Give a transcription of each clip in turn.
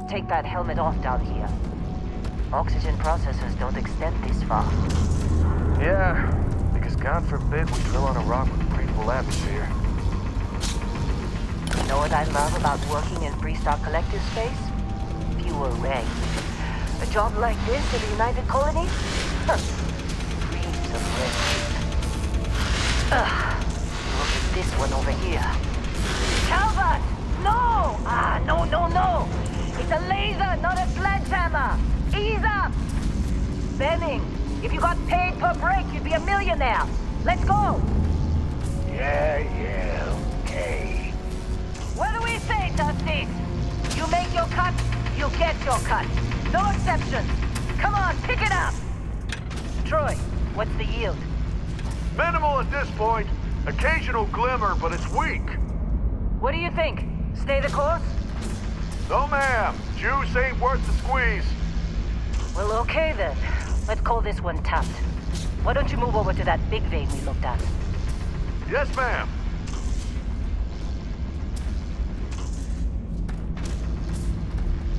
take that helmet off down here. Oxygen processors don't extend this far. Yeah, because God forbid we drill on a rock with breathable atmosphere. You know what I love about working in Freestar Collective space? Pure rain. A job like this in the United Colonies? Huh. Dreams of red. Look at this one over here. Calvert! No! No! It's a laser, not a sledgehammer! Ease up! Benning, if you got paid per break, you'd be a millionaire. Let's go! Yeah, okay. What do we say, Dusty? You make your cut, you get your cut. No exceptions. Come on, pick it up! Troy, what's the yield? Minimal at this point. Occasional glimmer, but it's weak. What do you think? Stay the course? No, ma'am. Juice ain't worth the squeeze. Well, okay then. Let's call this one tapped. Why don't you move over to that big vein we looked at? Yes, ma'am.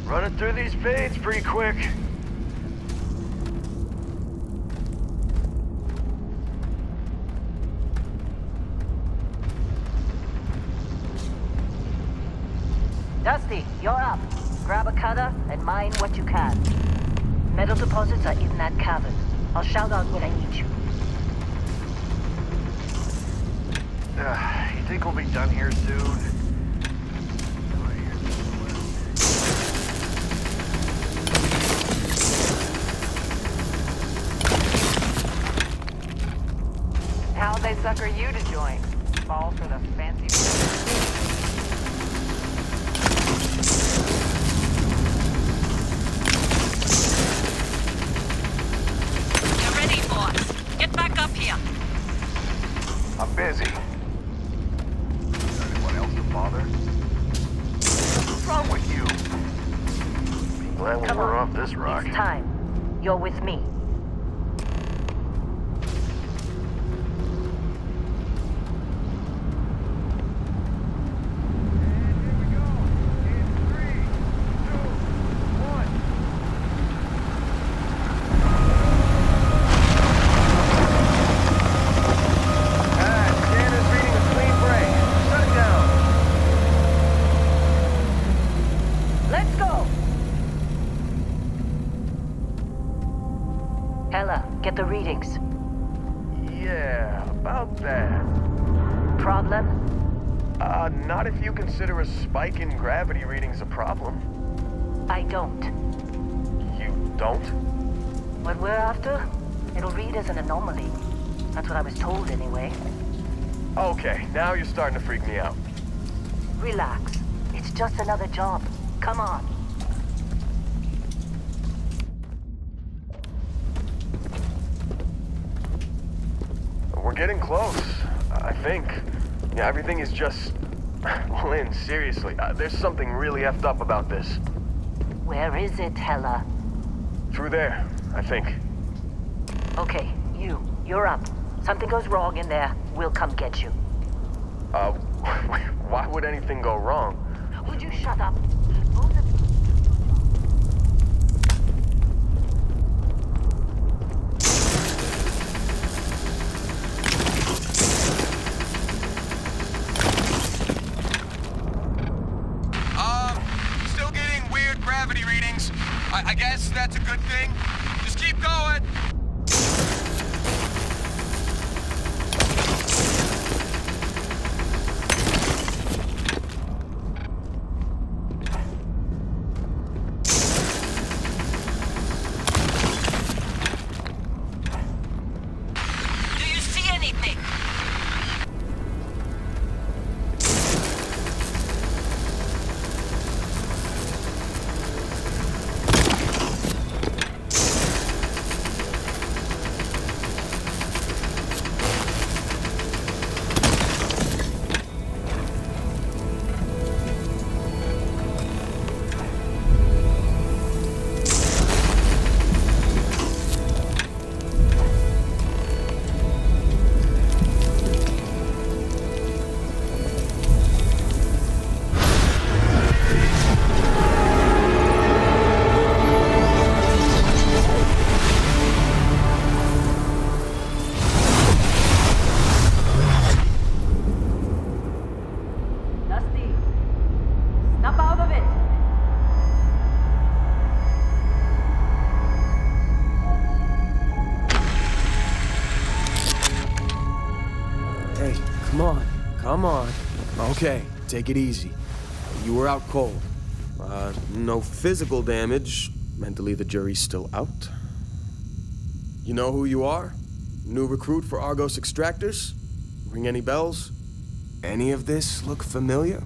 Running through these fades pretty quick. Dusty, you're up. Grab a cutter and mine what you can. Metal deposits are in that cavern. I'll shout out when I need you. You think we'll be done here soon? How'd they sucker you to join? Fall for the fancy... I'm busy. Anyone else to bother? What's wrong with you? Be glad when we're off this rock. It's time. You're with me. Get the readings. Yeah, about that. Problem? Not if you consider a spike in gravity readings a problem. I don't. You don't? What we're after, it'll read as an anomaly. That's what I was told anyway. Okay, now you're starting to freak me out. Relax. It's just another job. Come on. We're getting close, I think. Yeah, everything is just... Well, Lynn, seriously, there's something really effed up about this. Where is it, Hella? Through there, I think. Okay, you're up. Something goes wrong in there, we'll come get you. Why would anything go wrong? Would you shut up? I guess that's a good thing. Just keep going. Do you see anything? Okay, take it easy. You were out cold. No physical damage. Mentally, the jury's still out. You know who you are? New recruit for Argos Extractors? Ring any bells? Any of this look familiar?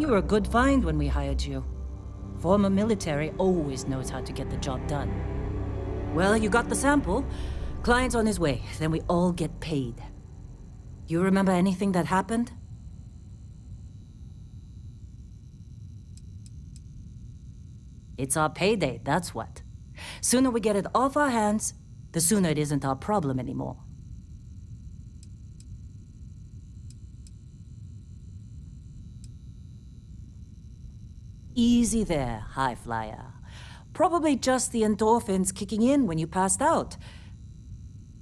You were a good find when we hired you. Former military always knows how to get the job done. Well, you got the sample. Client's on his way, then we all get paid. You remember anything that happened? It's our payday, that's what. Sooner we get it off our hands, the sooner it isn't our problem anymore. Easy there, high flyer. Probably just the endorphins kicking in when you passed out.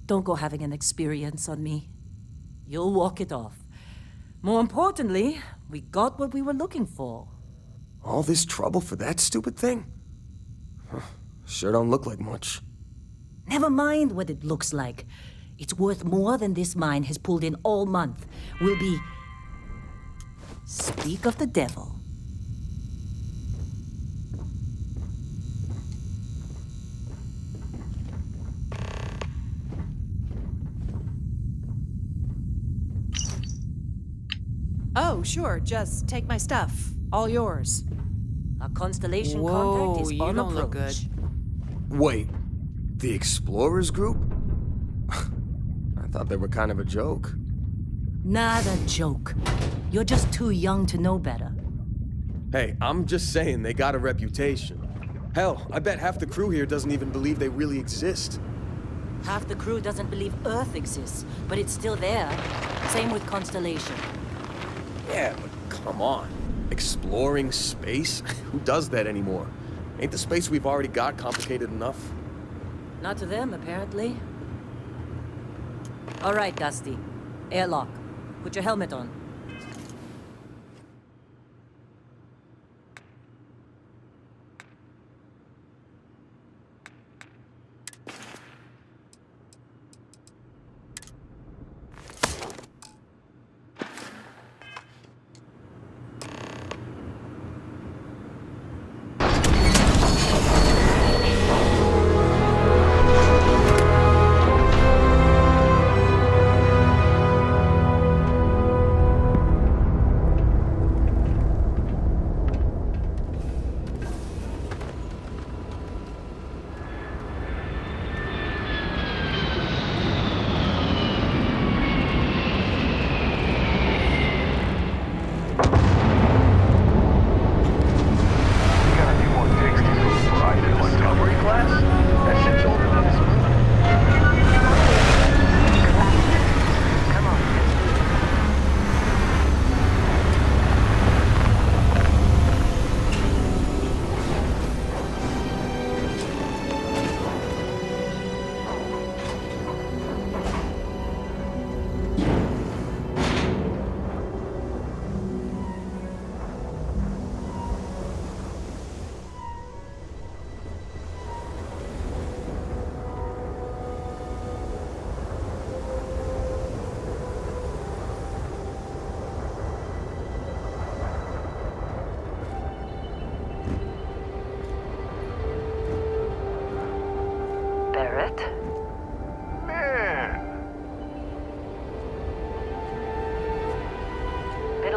Don't go having an experience on me. You'll walk it off. More importantly, we got what we were looking for. All this trouble for that stupid thing? Huh, sure don't look like much. Never mind what it looks like. It's worth more than this mine has pulled in all month. We'll be... Speak of the devil. Oh, sure. Just take my stuff. All yours. Our constellation Whoa, contact is you on don't look approach. good. Wait, the Explorers group? I thought they were kind of a joke. Not a joke. You're just too young to know better. Hey, I'm just saying they got a reputation. Hell, I bet half the crew here doesn't even believe they really exist. Half the crew doesn't believe Earth exists, but it's still there. Same with Constellation. Yeah, but come on. Exploring space? Who does that anymore? Ain't the space we've already got complicated enough? Not to them, apparently. All right, Dusty. Airlock. Put your helmet on.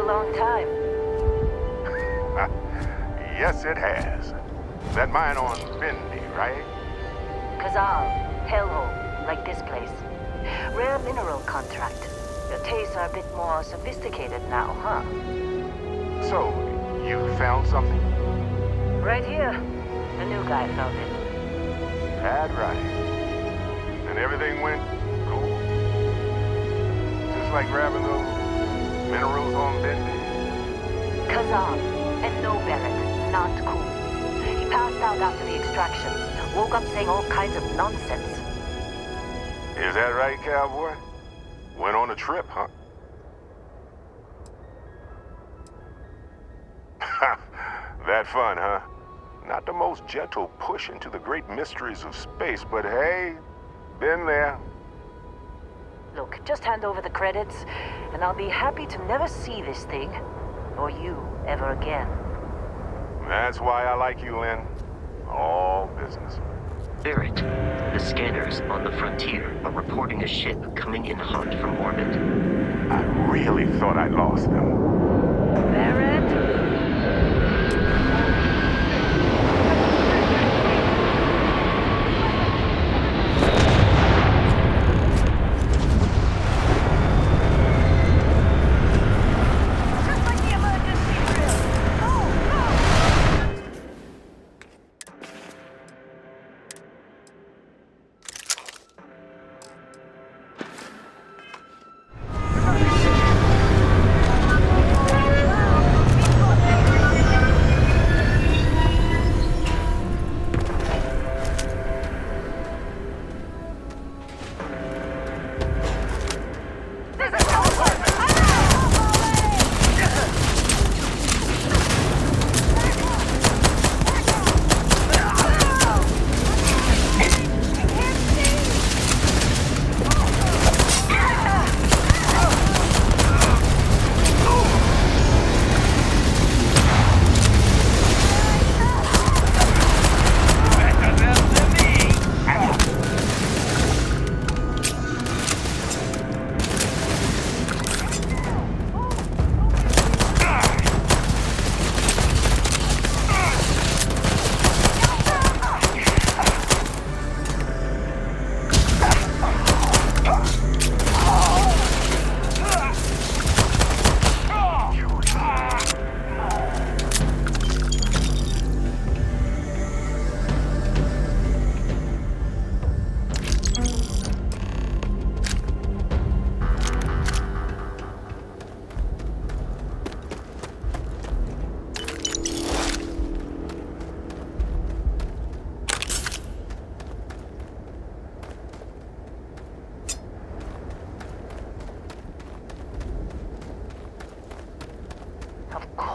Long time. Yes, it has. That mine on Bendy, right? Kazal, hellhole, like this place. Rare mineral contract. The tastes are a bit more sophisticated now, huh? So, you found something? Right here. The new guy found it. That's right. And everything went cool? Just like grabbing those minerals on Bendy? Kazan, and no Barrett, not cool. He passed out after the extraction. Woke up saying all kinds of nonsense. Is that right, cowboy? Went on a trip, huh? That fun, huh? Not the most gentle push into the great mysteries of space, but hey, been there. Look, just hand over the credits, and I'll be happy to never see this thing, or you, ever again. That's why I like you, Lynn. All business. Barrett, the scanners on the frontier are reporting a ship coming in hot from orbit. I really thought I lost them. Barrett?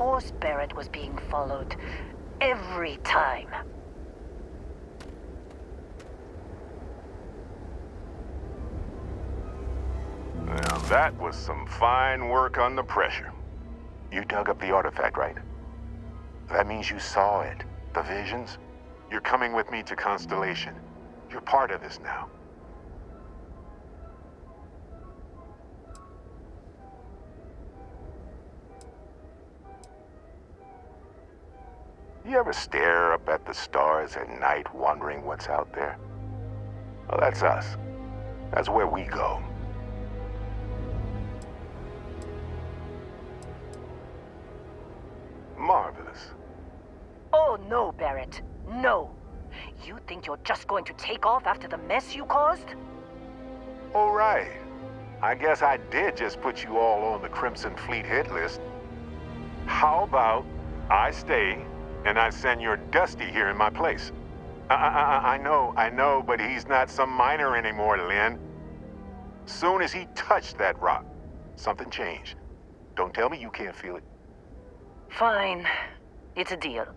course Barrett was being followed. Every time. Now that was some fine work under pressure. You dug up the artifact, right? That means you saw it. The visions? You're coming with me to Constellation. You're part of this now. You ever stare up at the stars at night wondering what's out there? Well, that's us. That's where we go. Marvelous. Oh no, Barrett. No. You think you're just going to take off after the mess you caused? All right. I guess I did just put you all on the Crimson Fleet hit list. How about I stay and I send your Dusty here in my place? I know, but he's not some miner anymore, Lynn. Soon as he touched that rock, something changed. Don't tell me you can't feel it. Fine. It's a deal.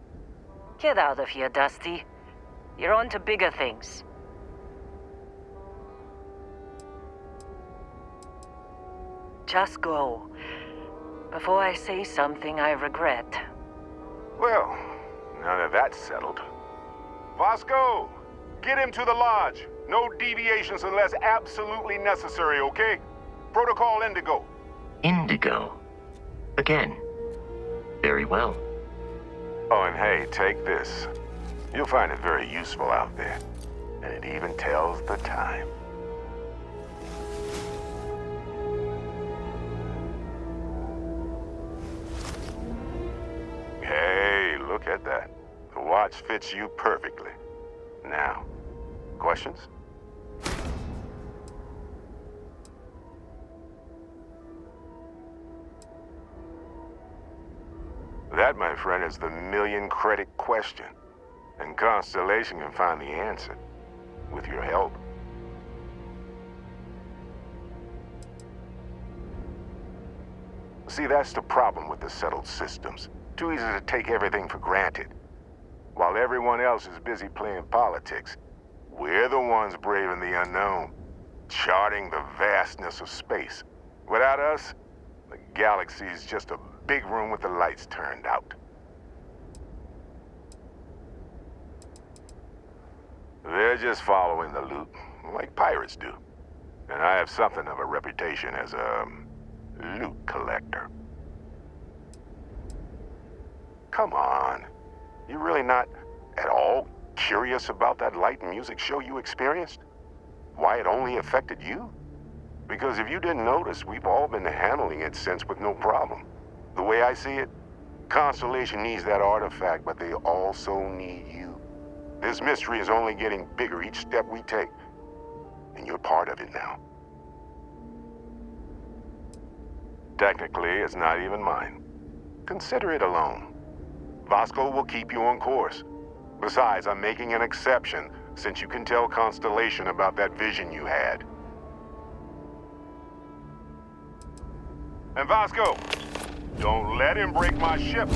Get out of here, Dusty. You're on to bigger things. Just go. Before I say something I regret. Well, now that that's settled. Vasco, get him to the lodge. No deviations unless absolutely necessary, okay? Protocol Indigo. Indigo. Again. Very well. Oh, and hey, take this. You'll find it very useful out there. And it even tells the time. Hey, look at that. The watch fits you perfectly. Now, questions? That, my friend, is the million-credit question. And Constellation can find the answer. With your help. See, that's the problem with the settled systems. Too easy to take everything for granted. While everyone else is busy playing politics, we're the ones braving the unknown, charting the vastness of space. Without us, the galaxy's just a big room with the lights turned out. They're just following the loot, like pirates do. And I have something of a reputation as a loot collector. Come on. You really not at all curious about that light and music show you experienced? Why it only affected you? Because if you didn't notice, we've all been handling it since with no problem. The way I see it, Constellation needs that artifact, but they also need you. This mystery is only getting bigger each step we take. And you're part of it now. Technically, it's not even mine. Consider it a loan. Vasco will keep you on course. Besides, I'm making an exception since you can tell Constellation about that vision you had. And Vasco, don't let him break my ship.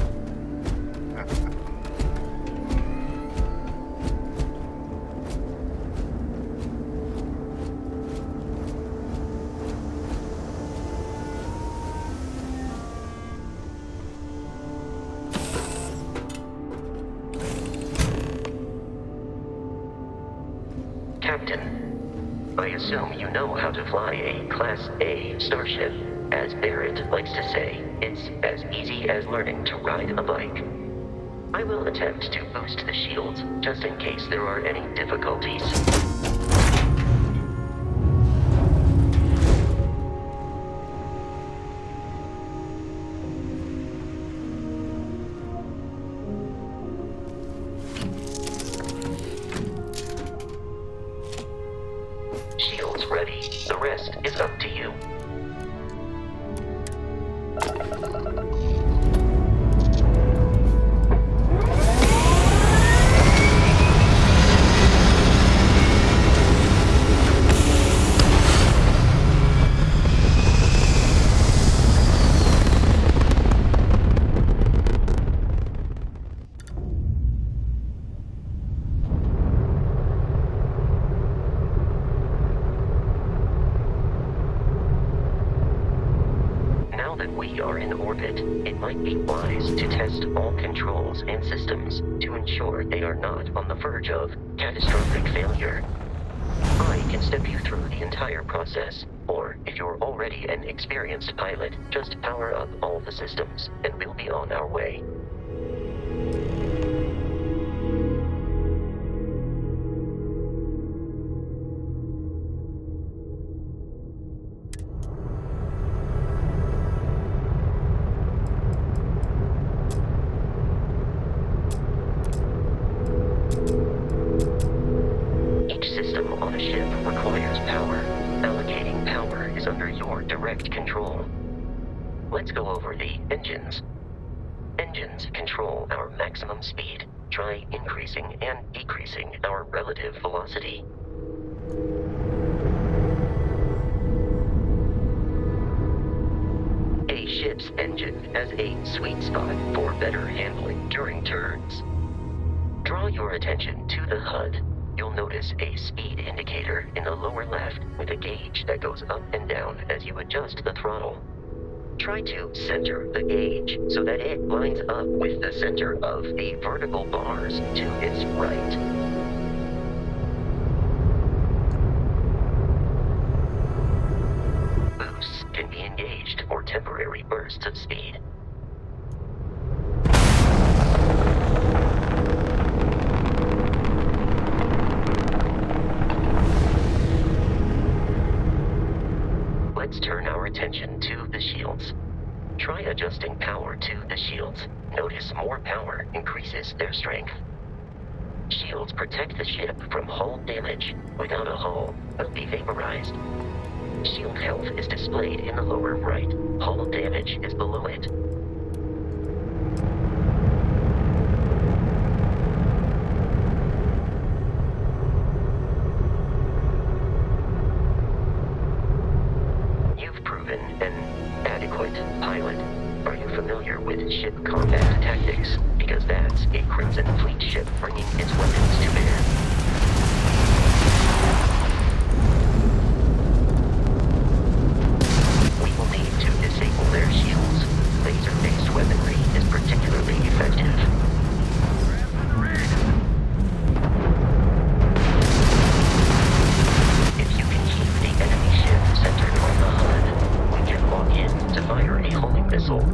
Captain, I assume you know how to fly a Class A starship. As Barrett likes to say, it's as easy as learning to ride a bike. I will attempt to boost the shields, just in case there are any difficulties. Shields ready. The rest is up to you. that we are in orbit, it might be wise to test all controls and systems to ensure they are not on the verge of catastrophic failure. I can step you through the entire process, or if you're already an experienced pilot, just power up all the systems, and we'll be on our way. Let's go over the engines. Engines control our maximum speed. Try increasing and decreasing our relative velocity. A ship's engine has a sweet spot for better handling during turns. Draw your attention to the HUD. You'll notice a speed indicator in the lower left with a gauge that goes up and down as you adjust the throttle. Try to center the gauge so that it lines up with the center of the vertical bars to its right. Boosts can be engaged for temporary bursts of speed. Let's turn our attention to the shields. Try adjusting power to the shields. Notice more power increases their strength. Shields protect the ship from hull damage. Without a hull, will be vaporized. Shield health is displayed in the lower right. Hull damage is below it. Ship combat tactics, because that's a Crimson Fleet ship bringing its weapons to bear. We will need to disable their shields. Laser-based weaponry is particularly effective. If you can keep the enemy ship centered on the HUD, we can lock in to fire a homing missile.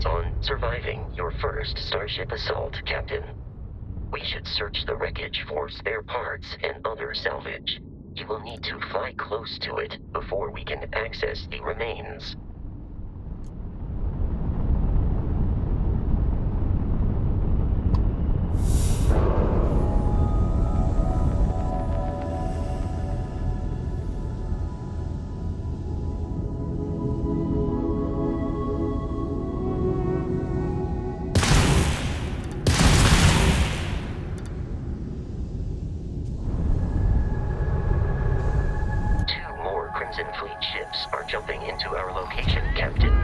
On surviving your first Starship assault, Captain. We should search the wreckage for spare parts and other salvage. You will need to fly close to it before we can access the remains. Fleet ships are jumping into our location, Captain.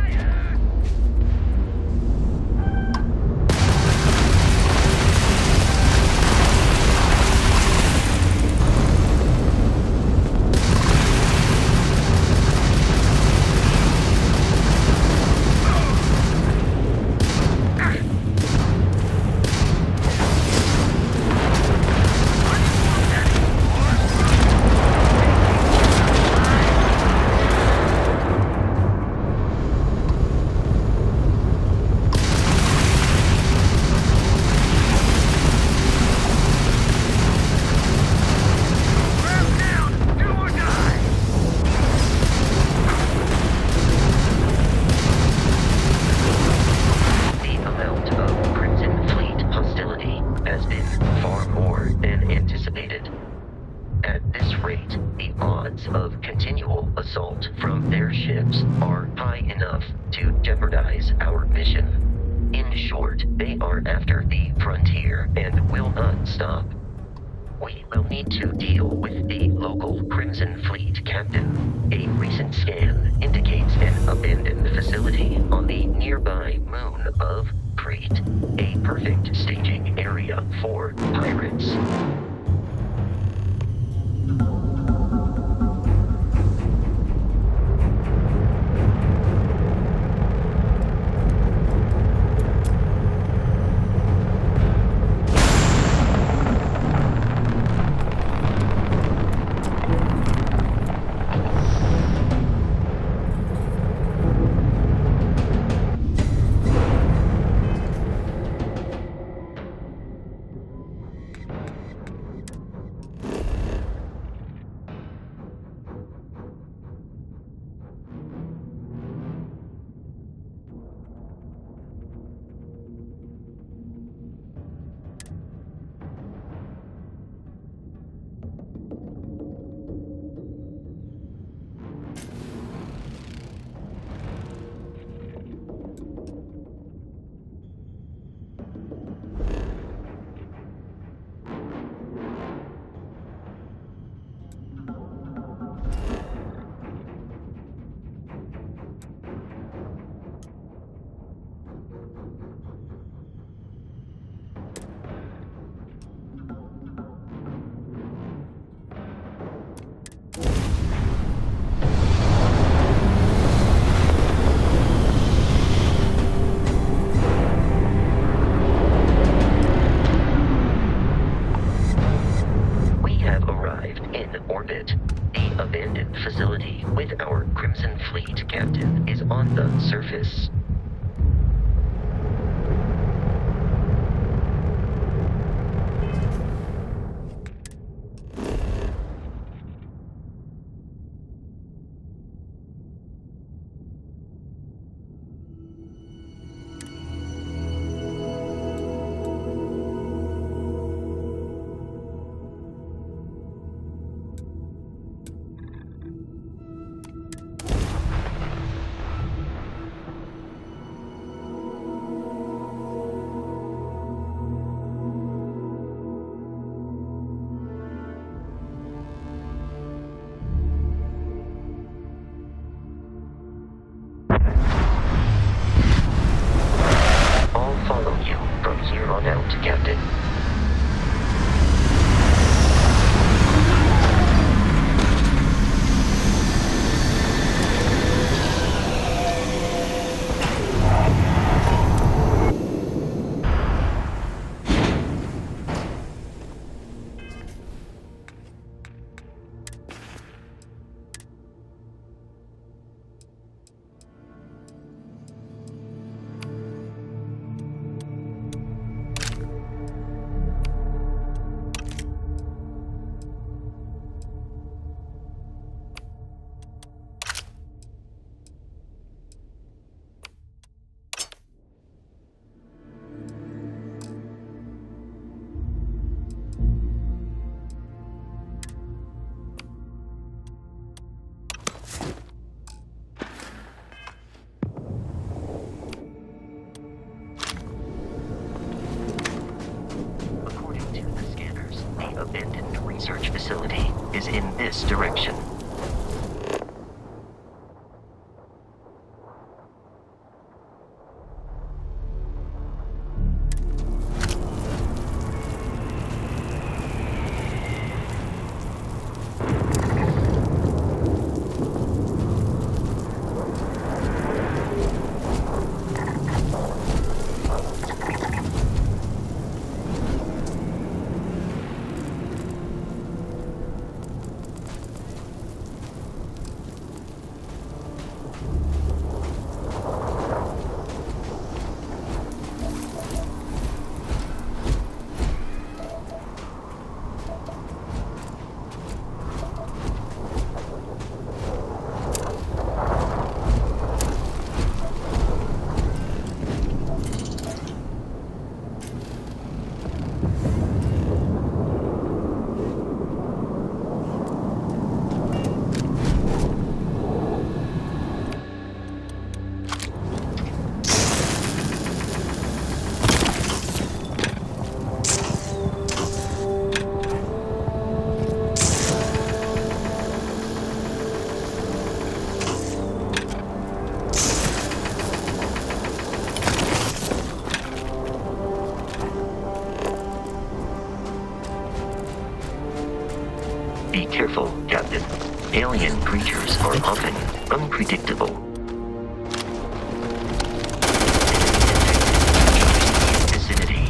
Of continual assault from their ships are high enough to jeopardize our mission. In short, they are after the frontier and will not stop. We will need to deal with the local Crimson Fleet captain. A recent scan indicates an abandoned facility on the nearby moon of Crete, a perfect staging area for pirates. out, Captain. According to the scanners, the abandoned research facility is in this direction. Be careful, Captain. Alien creatures are often unpredictable. Vicinity.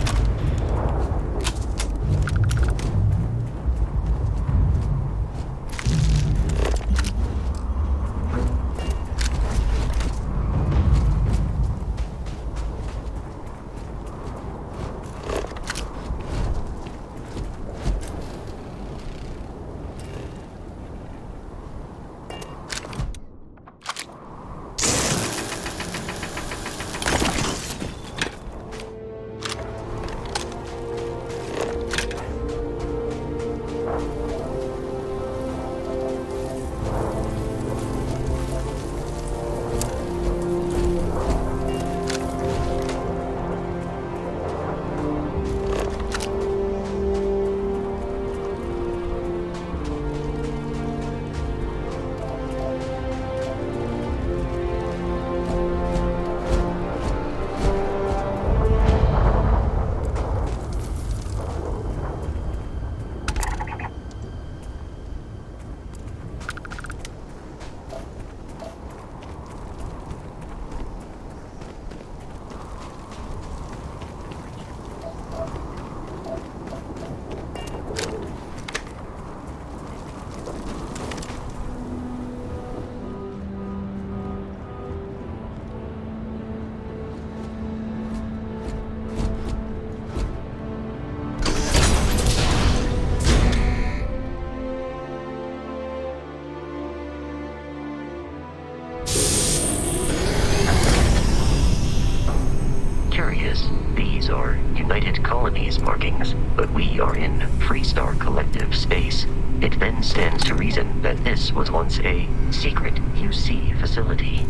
These are United Colonies markings, but we are in Freestar Collective space. It then stands to reason that this was once a secret UC facility.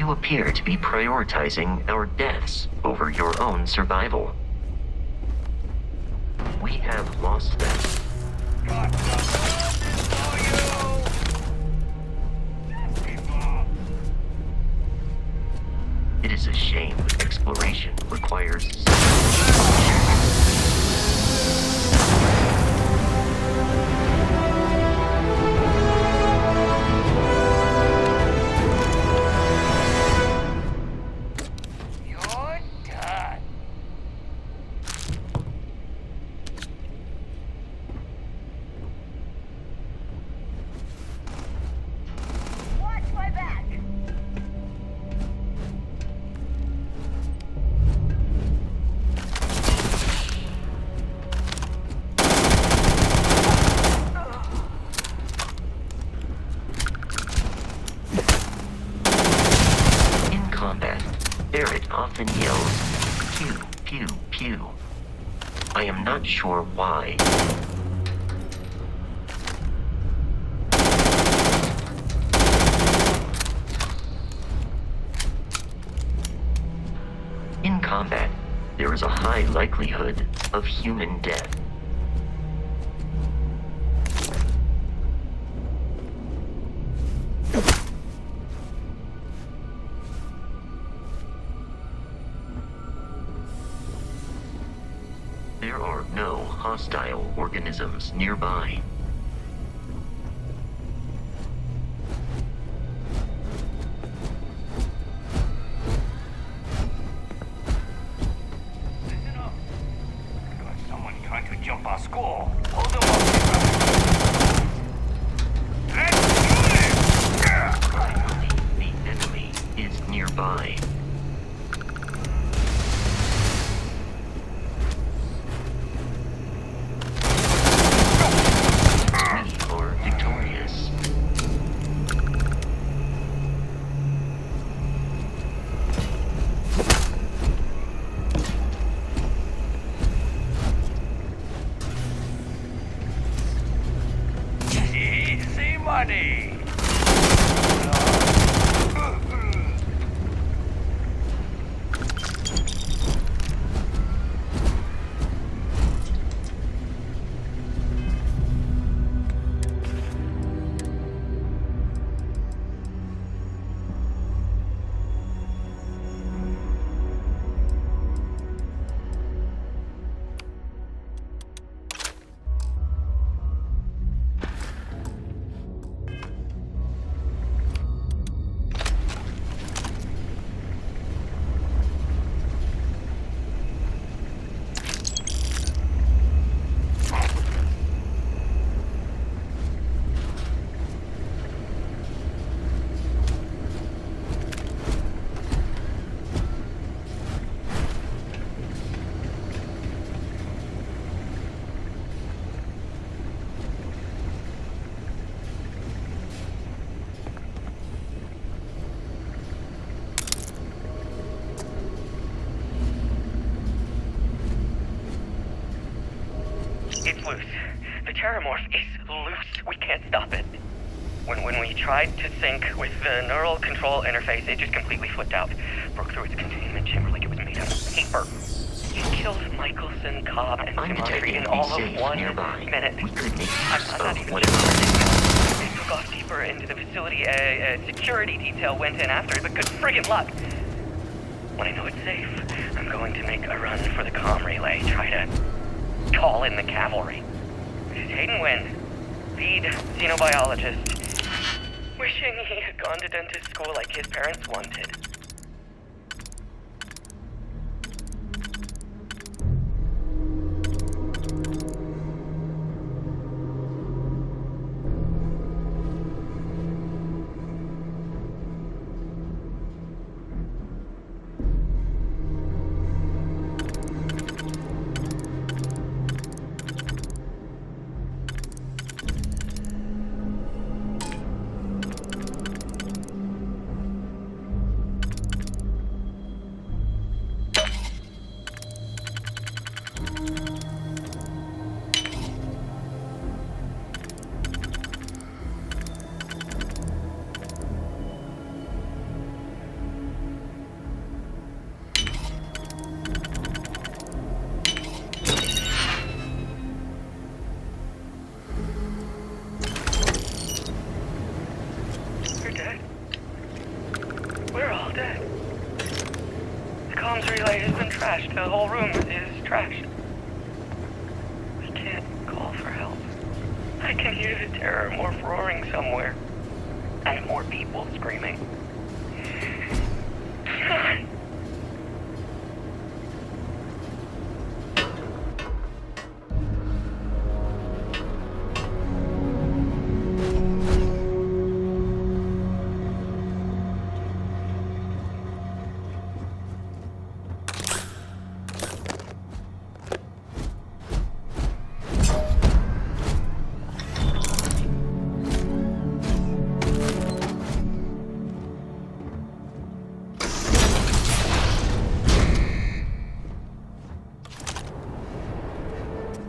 You appear to be prioritizing our deaths over your own survival. We have lost them. It is a shame exploration requires often yells, pew, pew, pew. I am not sure why. In combat, there is a high likelihood of human death. There are no hostile organisms nearby. Listen up. Got someone trying to jump our school. Hold them up. Let's do it! The enemy is nearby. Easy money. It's loose. The Terramorph is loose. We can't stop it. When we tried to sync with the neural control interface, it just completely flipped out. Broke through its containment chamber like it was made of paper. It killed Michelson, Cobb, and Simantry in all of 1 minute. I'm not even sure. It took off deeper into the facility. A security detail went in after it, but good friggin' luck. When I know it's safe, I'm going to make a run for the comm relay. Try to call in the cavalry. This is Hayden Wynn, lead xenobiologist. Wishing he had gone to dentist school like his parents wanted. the whole room is trashed. We can't call for help. I can hear the terror morph roaring somewhere. And more people screaming.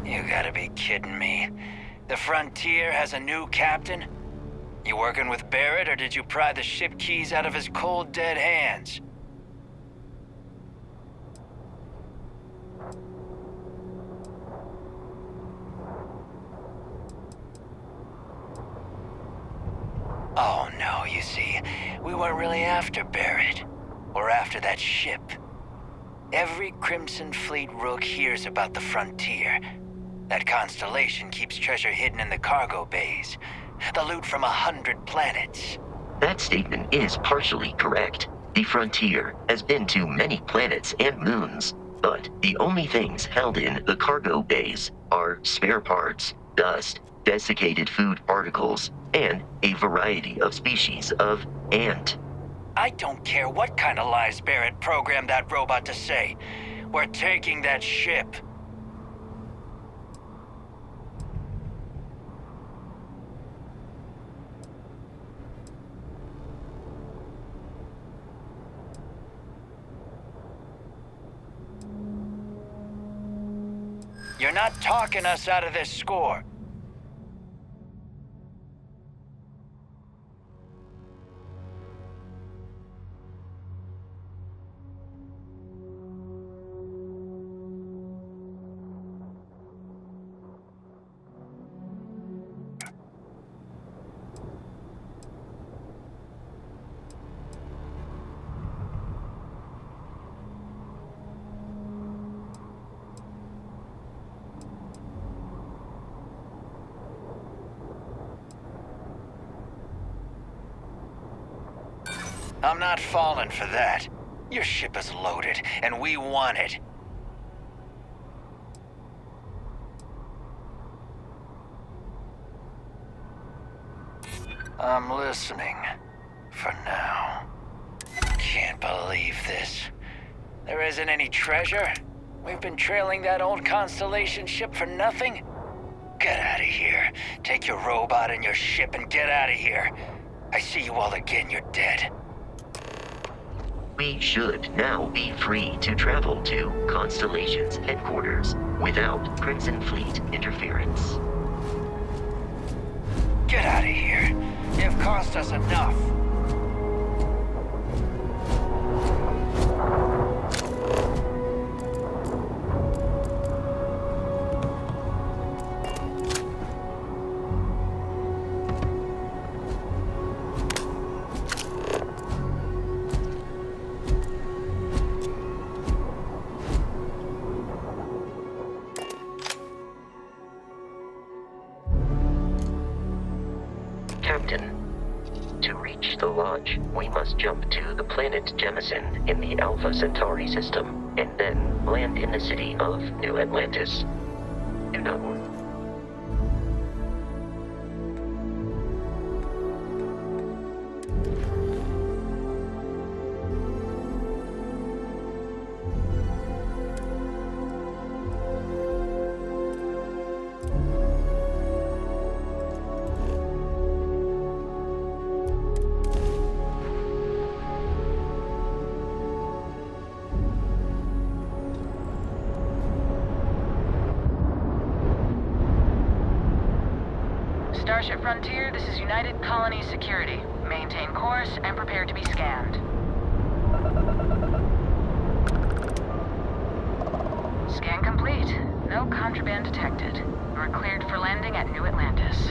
You gotta be kidding me. The Frontier has a new captain? You working with Barrett, or did you pry the ship keys out of his cold, dead hands? Oh no, you see, we weren't really after Barrett. We're after that ship. Every Crimson Fleet rook hears about the Frontier. That constellation keeps treasure hidden in the cargo bays. The loot from 100 planets. That statement is partially correct. The Frontier has been to many planets and moons, but the only things held in the cargo bays are spare parts, dust, desiccated food particles, and a variety of species of ant. I don't care what kind of lies Barrett programmed that robot to say. We're taking that ship. You're not talking us out of this score. I'm not falling for that. Your ship is loaded, and we want it. I'm listening. For now. Can't believe this. There isn't any treasure? We've been trailing that old Constellation ship for nothing? Get out of here. Take your robot and your ship and get out of here. I see you all again, you're dead. We should now be free to travel to Constellation's headquarters without Crimson Fleet interference. Get out of here. You've cost us enough. Captain, to reach the lodge, we must jump to the planet Jemison in the Alpha Centauri system, and then land in the city of New Atlantis. Do not worry. Starship Frontier, this is United Colony Security. Maintain course and prepare to be scanned. Scan complete. No contraband detected. We're cleared for landing at New Atlantis.